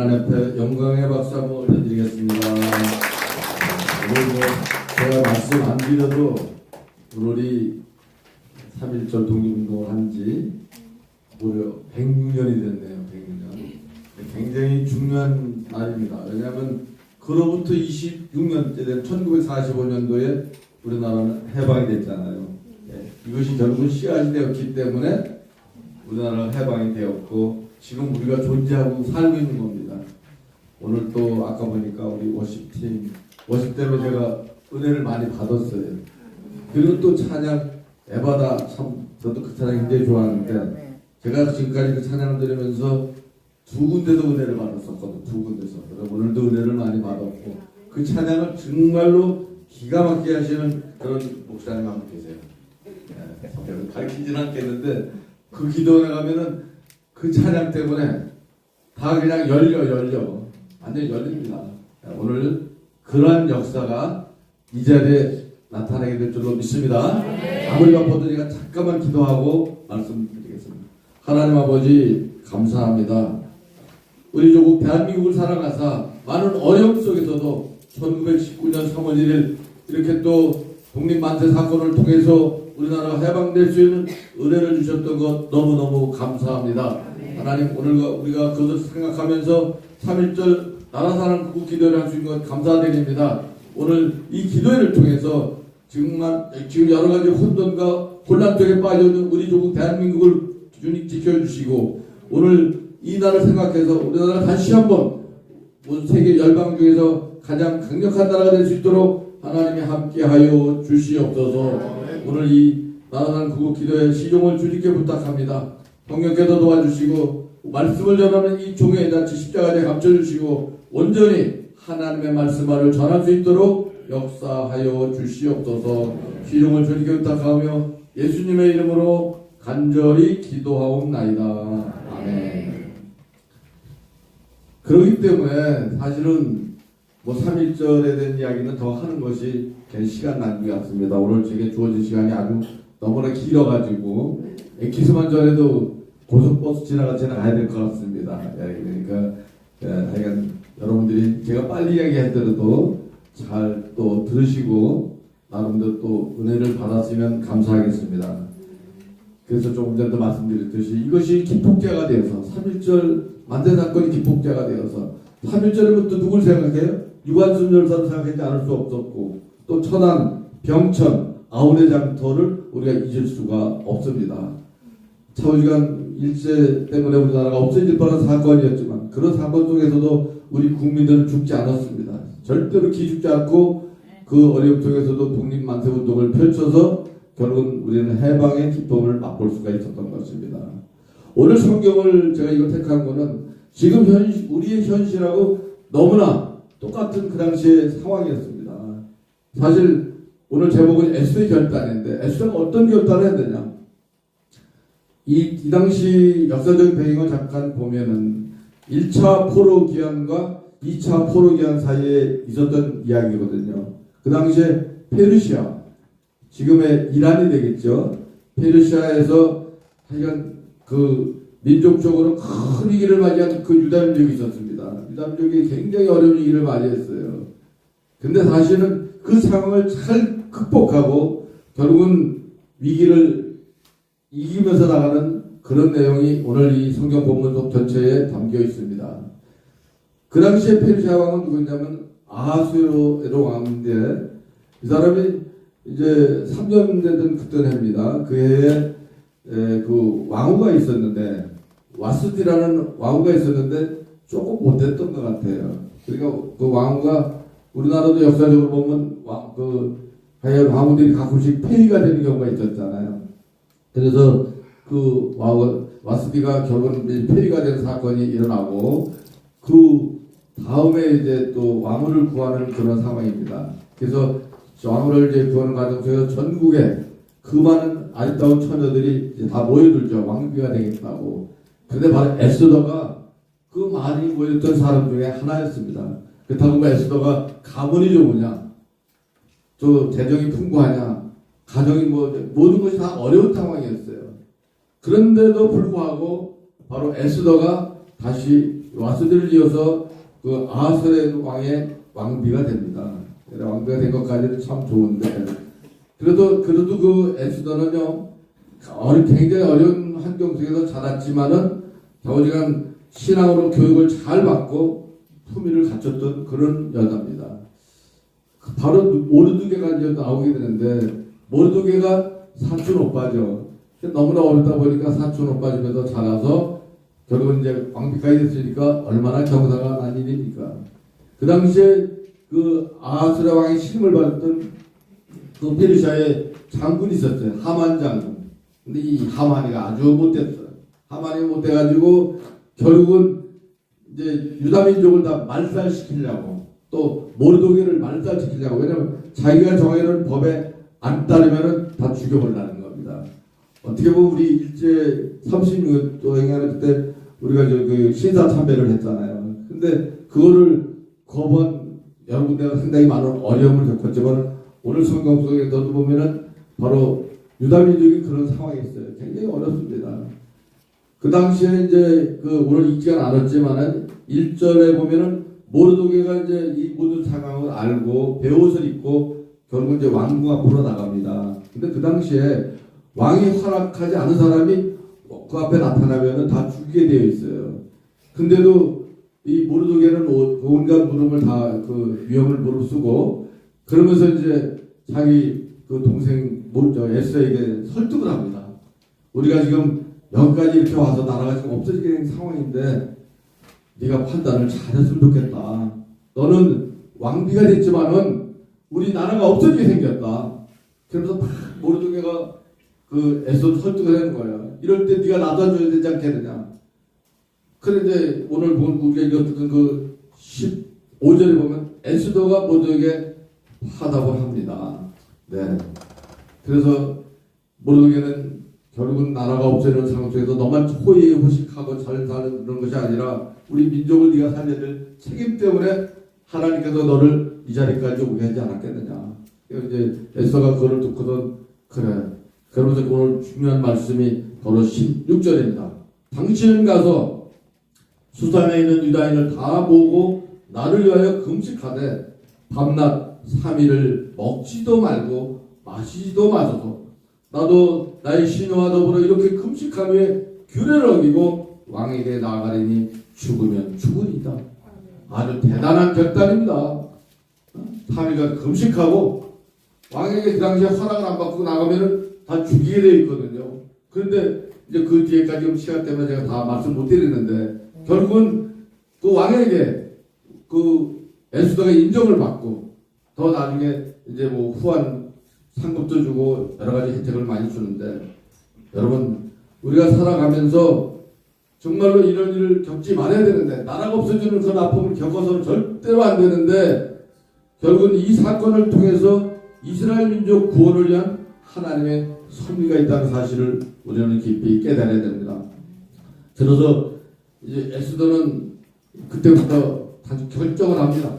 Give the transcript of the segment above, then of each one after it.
앞에 영광의 박수 한번 올려드리겠습니다. 오늘 제가 말씀 안 드려도 오늘이 3.1절 독립운동을 한지 무려 106년이 됐네요. 106년. 굉장히 중요한 날입니다. 왜냐하면 그로부터 26년째 된 1945년도에 우리나라는 해방이 됐잖아요. 이것이 결국은 씨앗이 되었기 때문에 우리나라가 해방이 되었고 지금 우리가 존재하고 살고 있는 겁니다. 오늘 또 아까 보니까 우리 워십팀 때문에 제가 은혜를 많이 받았어요. 그리고 또 찬양 에바다 참 저도 그 찬양 굉장히 좋아하는데 제가 지금까지 그 찬양을 들으면서 두 군데도 은혜를 받았었거든요. 두 군데서. 오늘도 은혜를 많이 받았고 그 찬양을 정말로 기가 막히게 하시는 그런 목사님 한 분 계세요. 가르치진 않겠는데 그 기도원에 가면은 그 찬양 때문에 다 그냥 열려 완전히 열립니다. 오늘 그러한 역사가 이 자리에 나타나게 될 줄로 믿습니다. 아무리 바빠도 제가 잠깐만 기도하고 말씀드리겠습니다. 하나님 아버지 감사합니다. 우리 조국 대한민국을 사랑하사 많은 어려움 속에서도 1919년 3월 1일 이렇게 또 독립만세 사건을 통해서 우리나라가 해방될 수 있는 은혜를 주셨던 것 너무너무 감사합니다. 하나님 오늘 우리가 그것을 생각하면서 3.1절 나라사랑 국기도를 할 수 있는 것 감사드립니다. 오늘 이 기도회를 통해서 지금 여러가지 혼돈과 혼란 속에 빠져있는 우리 조국 대한민국을 주님 지켜주시고 오늘 이 날을 생각해서 우리나라가 다시 한번 세계 열방 중에서 가장 강력한 나라가 될 수 있도록 하나님이 함께하여 주시옵소서. 오늘 이 나라사랑 국기도회 시종을 주님께 부탁합니다. 성령께서 도와주시고 말씀을 전하는 이 종의 잔치 십자가에 감춰주시고 온전히 하나님의 말씀을 전할 수 있도록 역사하여 주시옵소서. 시종을 주님께 부탁하며 예수님의 이름으로 간절히 기도하옵나이다. 아멘. 그렇기 때문에 사실은 3.1절에 대한 이야기는 더 하는 것이 시간 낭비 같습니다. 오늘 제게 주어진 시간이 아주 너무나 길어가지고 엑기스만 전에도 고속버스 지나가야 될 것 같습니다. 그러니까 하여간 여러분들이 제가 빨리 이야기하더라도 잘 또 들으시고 나름대로 또 은혜를 받았으면 감사하겠습니다. 그래서 조금 전에도 말씀드렸듯이 이것이 기폭제가 되어서 3.1절 만세 사건이 기폭제가 되어서 3.1절이면 또 누굴 생각해요? 유관순 열사를 생각하지 않을 수 없었고 또 천안, 병천, 아우네 장터를 우리가 잊을 수가 없습니다. 차후지간 일제 때문에 우리나라가 없어질 뻔한 사건이었지만 그런 사건 속에서도 우리 국민들은 죽지 않았습니다. 절대로 기죽지 않고 그 어려움 속에서도 독립만세운동을 펼쳐서 결국은 우리는 해방의 기쁨을 맛볼 수가 있었던 것입니다. 오늘 성경을 제가 이거 택한 거는 지금 우리의 현실하고 너무나 똑같은 그 당시의 상황이었습니다. 사실 오늘 제목은 에스더의 결단인데 에스더가 어떤 결단을 했느냐. 이 당시 역사적 배경을 잠깐 보면은 1차 포로 기한과 2차 포로 기한 사이에 있었던 이야기거든요. 그 당시에 페르시아, 지금의 이란이 되겠죠. 페르시아에서 하여간 그 민족적으로 큰 위기를 맞이한 그 유다민족이 있었습니다. 유다민족이 굉장히 어려운 위기를 맞이했어요. 근데 사실은 그 상황을 잘 극복하고 결국은 위기를 이기면서 나가는 그런 내용이 오늘 이 성경 본문 속 전체에 담겨 있습니다. 그 당시에 페르시아 왕은 누구냐면 아하수에로 왕인데 이 사람이 이제 3년 되던 그때 해입니다. 그 해에 그 왕후가 있었는데 와스티라는 왕후가 있었는데 조금 못했던 것 같아요. 그러니까 그 왕후가 우리나라도 역사적으로 보면 하여간 왕후들이 가끔씩 폐위가 되는 경우가 있었잖아요. 그래서 그 와스티가 결국은 폐위가 된 사건이 일어나고 그 다음에 이제 또 왕후를 구하는 그런 상황입니다. 그래서 왕후를 이제 구하는 과정 속에서 전국에 그 많은 아름다운 처녀들이 이제 다 모여들죠. 왕비가 되겠다고. 근데 바로 에스더가 그 많이 모였던 사람 중에 하나였습니다. 그렇다고 에스더가 가문이 좋으냐, 또 재정이 풍부하냐, 가정이 모든 것이 다 어려운 상황이었어요. 그런데도 불구하고 바로 에스더가 다시 와스들을 이어서 그 아하스웨로 왕의 왕비가 됩니다. 왕비가 된 것까지는 참 좋은데 그래도 그 에스더는요 굉장히 어려운 환경 속에서 자랐지만은 겨우지간 신앙으로 교육을 잘 받고 품위를 갖췄던 그런 여자입니다. 바로 모르드게가 이제 나오게 되는데 모르드게가 사촌 오빠죠. 너무나 어리다 보니까 사촌 오빠 집에서 자라서 결국은 이제 왕비까지 됐으니까 얼마나 경사가 난 일입니까. 그 당시에 그 아하스라 왕의 신임을 받았던 그 페르시아의 장군이 있었어요. 하만 장군. 근데 이 하만이가 아주 못됐어요. 하만이 못돼가지고 결국은 이제 유다민족을 다 말살시키려고 또 모르드게를 말살시키려고 왜냐면 자기가 정해놓은 법에 안 따르면은 다 죽여버리라는 겁니다. 어떻게 보면 우리 일제 36도 행하는 그때 우리가 그 신사 참배를 했잖아요. 근데 그거를 거부한 여러 군데가 상당히 많은 어려움을 겪었지만 오늘 성경 속에서도 보면은 바로 유다민족이 그런 상황이 있어요. 굉장히 어렵습니다. 그 당시에 이제 그 오늘 읽지는 않았지만은 1절에 보면은 모르드게가 이제 이 모든 상황을 알고 베옷을 입고 결국 이제 왕궁 앞으로 나갑니다. 근데 그 당시에 왕이 허락하지 않은 사람이 그 앞에 나타나면은 다 죽게 되어 있어요. 근데도 이 모르드게는 온갖 물음을 다 그 위험을 무릅쓰고 그러면서 이제 자기 그 동생 에스더에게 설득을 합니다. 우리가 지금 여기까지 이렇게 와서 나라가 지금 없어지게 된 상황인데 네가 판단을 잘했으면 좋겠다. 너는 왕비가 됐지만은 우리 나라가 없어지게 생겼다. 그러면서 막 모르드게가 그 에스더를 설득을 하는 거야. 이럴 때 네가 놔둬줘야 되지 않겠느냐. 그런데 오늘 우리가 읽었던 그 15절에 보면 에스더가 모르드게에게 화답을 합니다. 네. 그래서 모르드게는 결국은 나라가 없어지는 상황 속에서 너만 호의호식하고 잘 사는 그런 것이 아니라 우리 민족을 네가 살려야 될 책임 때문에 하나님께서 너를 이 자리까지 오게 하지 않았겠느냐. 이제 에스더가 그걸 듣고는 그래. 그러면서 오늘 중요한 말씀이 바로 16절입니다. 당신은 가서 수산에 있는 유다인을 다 모으고 나를 위하여 금식하되 밤낮 3일을 먹지도 말고 마시지도 마소서. 나도 나의 신호와 더불어 이렇게 금식한 후에 규례를 어기고 왕에게 나아가리니 죽으면 죽으리이다. 아주 대단한 결단입니다. 3일간 금식하고 왕에게 그 당시에 허락을 안 받고 나가면은 다 죽이게 되어 있거든요. 그런데 이제 그 뒤에까지 시간 때문에 제가 다 말씀 못 드리는데 결국은 그 왕에게 그 에스더가 인정을 받고 더 나중에 이제 뭐 후한 상급도 주고 여러 가지 혜택을 많이 주는데 여러분 우리가 살아가면서 정말로 이런 일을 겪지 말아야 되는데 나라가 없어지는 그런 아픔을 겪어서는 절대로 안 되는데 결국은 이 사건을 통해서 이스라엘 민족 구원을 위한 하나님의 섭리가 있다는 사실을 우리는 깊이 깨달아야 됩니다. 그래서 이제 에스더는 그때부터 다시 결정을 합니다.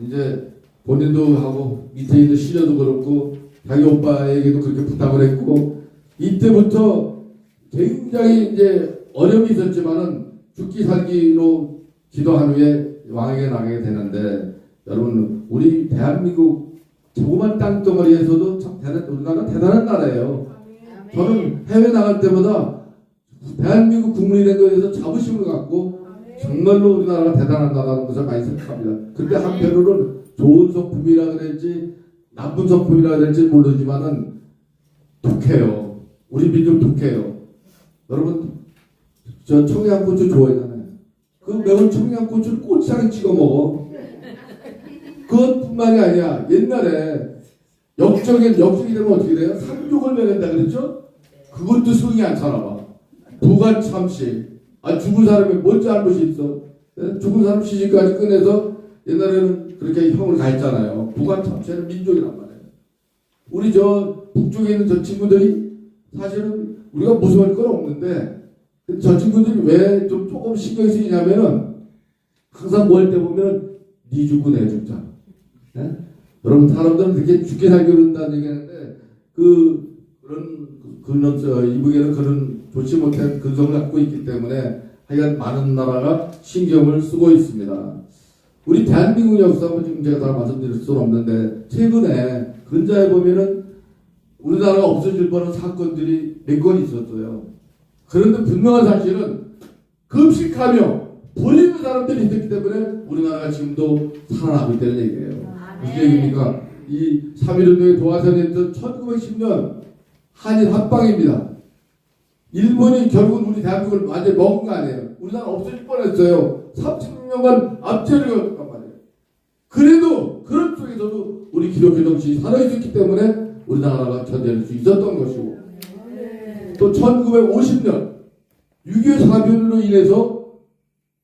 이제 본인도 하고 밑에 있는 시녀도 그렇고 자기 오빠에게도 그렇게 부탁을 했고 이때부터 굉장히 이제 어려움이 있었지만은 죽기 살기로 기도한 후에 왕에게 나가게 되는데 여러분 우리 대한민국 조그만 땅덩어리에서도 참 우리나라 대단한 나라예요. 저는 해외 나갈 때마다 대한민국 국민이 된 것에 대해서 자부심을 갖고 정말로 우리나라가 대단한 나라라는 것을 많이 생각합니다. 근데 한편으로는 좋은 성품이라 그랬지 나쁜 성품이라 그랬지 모르지만은 독해요. 우리 민족 독해요. 여러분 저 청양고추 좋아하잖아요. 그 매운 청양고추를 꼬치랑 찍어 먹어. 그것뿐만이 아니야. 옛날에 역적이 되면 어떻게 돼요? 삼족을 매낸다 그랬죠? 그것도 성이 안 차나봐. 부가참시. 죽은 사람이 뭔 잘못이 있어? 죽은 사람 시집까지 꺼내서 옛날에는 그렇게 형을 가했잖아요. 부가참시는 민족이란 말이에요. 우리 저 북쪽에 있는 저 친구들이 사실은 우리가 무서울 건 없는데 저 친구들이 왜 좀 조금 신경이 쓰이냐면은 항상 뭐 할 때 보면 니 죽고 내 죽자. 네? 여러분 사람들은 그렇게 죽게 살게 그런다는 얘기하는데 그런 이북에는 그런 좋지 못한 근성을 갖고 있기 때문에 하여간 많은 나라가 신경을 쓰고 있습니다. 우리 대한민국 역사는 지금 제가 다 말씀드릴 수는 없는데 최근에 근자에 보면은 우리나라가 없어질 뻔한 사건들이 몇 건 있었어요. 그런데 분명한 사실은 금식하며 버리는 사람들이 있었기 때문에 우리나라가 지금도 살아나고 있다는 얘기예요. 무슨 얘기입니까? 이 3.1운동의 도화선이 했던 1910년 한일 합방입니다. 일본이 결국은 우리 대한민국을 완전히 먹은 거 아니에요. 우리나라 없어질 뻔했어요. 30년간 압제를 겪었단 말이에요. 그래도 그런 쪽에서도 우리 기독교 정신이 살아있었기 때문에 우리나라가 견뎌낼 수 있었던 것이고, 또 1950년 6.25 사변으로 인해서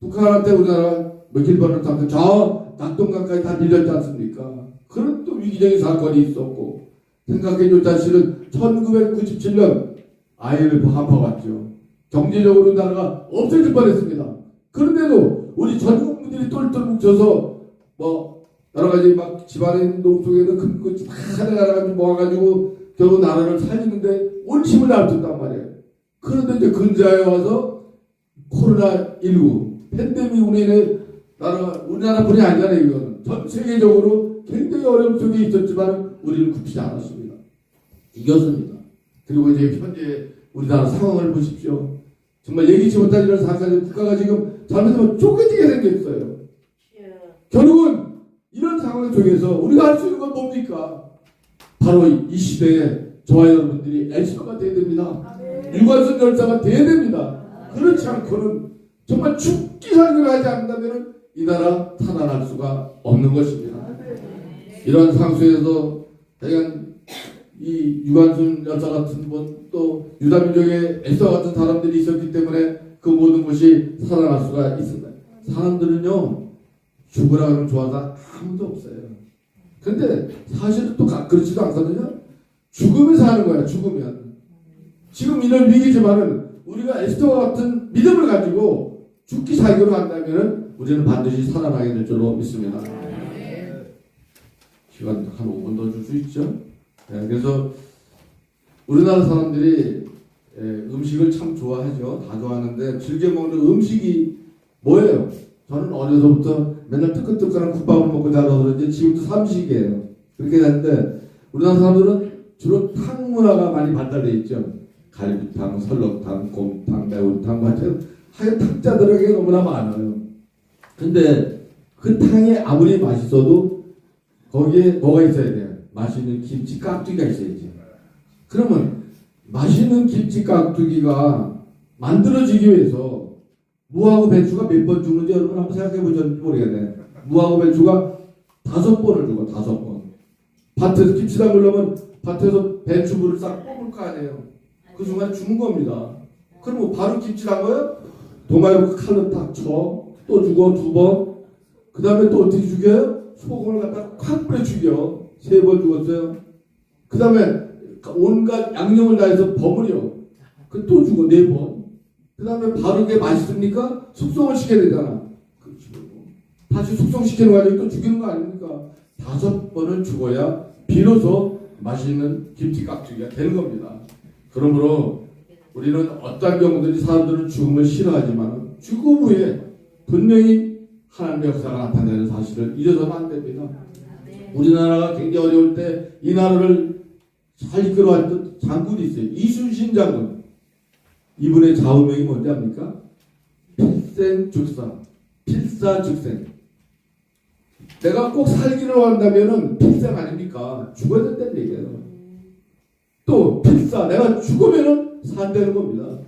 북한한테 우리나라가 먹힐 뻔했던 저 낙동강까지 다 밀렸지 않습니까? 그런 또 위기적인 사건이 있었고, 생각해줄 사실은 1997년 IMF 한파가 왔죠. 경제적으로 우리나라가 없어질 뻔했습니다. 그런데도 우리 전 국민들이 똘똘 뭉쳐서 뭐 여러 가지 막 집안행동 속에는 큰거 다 하나가지고 모아가지고 결국 나라를 살리는데 온 힘을 다했단 말이에요. 그런데 이제 근자에 와서 코로나19 팬데믹으로 인해 우리나라뿐이 아니잖아요. 이거는 전 세계적으로 굉장히 어려움 속에 있었지만 우리는 굽히지 않았습니다. 이겼습니다. 그리고 이제 현재 우리나라 상황을 보십시오. 정말 예기치 못한 이런 사건이 국가가 지금 잘못하면 쪼개지게 생겼어요. 결국은 이런 상황 속에서 우리가 할 수 있는 건 뭡니까? 바로 이 시대에 저와 여러분들이 애시가가 돼야 됩니다. 유관순 열사가 돼야 됩니다. 그렇지 않고는 정말 죽기 살기를 하지 않는다면 이 나라 탄환할 수가 없는 것입니다. 이런 상황에서 하여간 이 유관순 여사 같은 분, 또 유다민족의 에서 같은 사람들이 있었기 때문에 그 모든 것이 살아날 수가 있습니다. 사람들은요, 죽으라 그러면 좋아하다 아무도 없어요. 근데 사실은 또 그렇지도 않거든요. 죽으면 사는 거야, 죽으면. 지금 이런 위기지만은 우리가 에스더와 같은 믿음을 가지고 죽기 살기로 한다면 우리는 반드시 살아나게 될 줄로 믿습니다. 시간 한 5분 더 줄 수 있죠? 네, 그래서 우리나라 사람들이 음식을 참 좋아하죠. 다 좋아하는데 즐겨 먹는 음식이 뭐예요? 저는 어려서부터 맨날 뜨끈뜨끈한 국밥을 먹고 자라서 그런지 지금도 삼식이에요. 그렇게 되는데 우리나라 사람들은 주로 탕 문화가 많이 발달되어 있죠. 갈비탕, 설렁탕, 곰탕, 매운탕 같은 하여간 탕자들에게 너무나 많아요. 근데 그 탕이 아무리 맛있어도 거기에 뭐가 있어야 돼요? 맛있는 김치 깍두기가 있어야지. 그러면 맛있는 김치 깍두기가 만들어지기 위해서 무하고 배추가 몇 번 주는지 여러분 한번 생각해 보셨는지 모르겠네. 무하고 배추가 5번을 주고 5번. 밭에서 김치 담으려면 밭에서 배추물을 싹 뽑을 거 아니에요. 그 순간에 죽는 겁니다. 그럼 바로 김치 담아요? 도마로 칼로 딱 쳐. 또 주고 2번. 그 다음에 또 어떻게 죽여요? 소금을 갖다 콱 뿌려 죽여. 3번 죽었어요. 그 다음에 온갖 양념을 다해서 버무려. 그 또 주고 4번. 그 다음에 바로 그게 맛있습니까? 숙성을 시켜야 되잖아. 다시 숙성시키는 과정이 또 죽이는 거 아닙니까? 5번을 죽어야 비로소 맛있는 김치 깍두기가 되는 겁니다. 그러므로 우리는 어떤 경우든지 사람들은 죽음을 싫어하지만 죽음 후에 분명히 하나님의 역사가 나타나는 사실을 잊어서는 안 됩니다. 우리나라가 굉장히 어려울 때 이 나라를 잘 이끌어왔던 장군이 있어요. 이순신 장군. 이분의 좌우명이 뭔지 압니까? 필생죽사. 필사죽생. 내가 꼭 살기를 한다면은 필생 아닙니까? 죽어야 된다는 얘기예요. 또 필사. 내가 죽으면은 산다는 겁니다.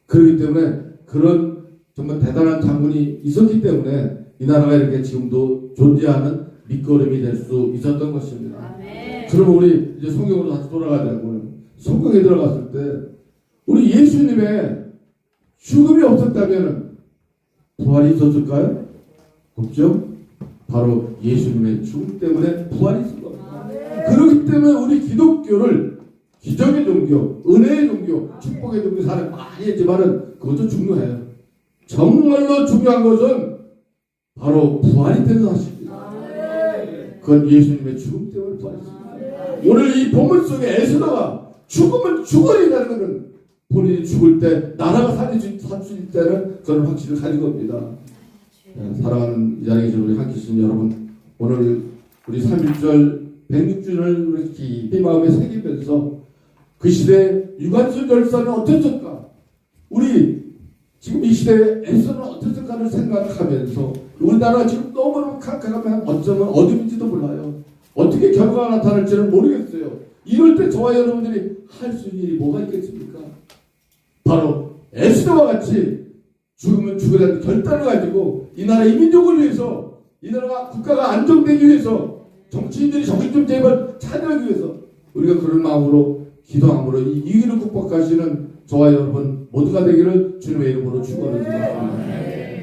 그렇기 때문에 그런 정말 대단한 장군이 있었기 때문에 이 나라가 이렇게 지금도 존재하는 밑거름이 될 수 있었던 것입니다. 그러면 우리 이제 성경으로 다시 돌아가야 되고요. 성경에 들어갔을 때 우리 예수님의 죽음이 없었다면 부활이 있었을까요? 없죠? 바로 예수님의 죽음 때문에 부활이 있을 겁니다. 그렇기 때문에 우리 기독교를 기적의 종교, 은혜의 종교, 축복의 종교 사람 많이 했지만은 그것도 중요해요. 정말로 중요한 것은 바로 부활이 되는 사실입니다. 그건 예수님의 죽음 때문에 부활했습니다. 오늘 이 본문 속에 에스더가 죽음은 죽어야겠다는 것은 본인이 죽을 때 나라가 살 수 있을 때는 그런 확신을 가진 겁니다. 사랑하는 이 자리에 계신 우리 한기신 여러분, 오늘 우리 3.1절 106주년을 깊이 마음에 새기면서 그 시대에 유관순 열사는 어땠을까? 우리 지금 이 시대에 에서는 어땠을까를 생각하면서 우리나라가 지금 너무너무 캄캄하면 어쩌면 어둠인지도 몰라요. 어떻게 결과가 나타날지는 모르겠어요. 이럴 때 저와 여러분들이 할 수 있는 일이 뭐가 있겠습니까? 바로 에스더와 같이 죽으면 죽으라는 결단을 가지고 이 나라 이민족을 위해서, 이 나라가 국가가 안정되기 위해서, 정치인들이 정신 좀 제발 차려하기 위해서 우리가 그런 마음으로 기도함으로 이 위기를 극복하시는 저와 여러분 모두가 되기를 주님의 이름으로 축원합니다.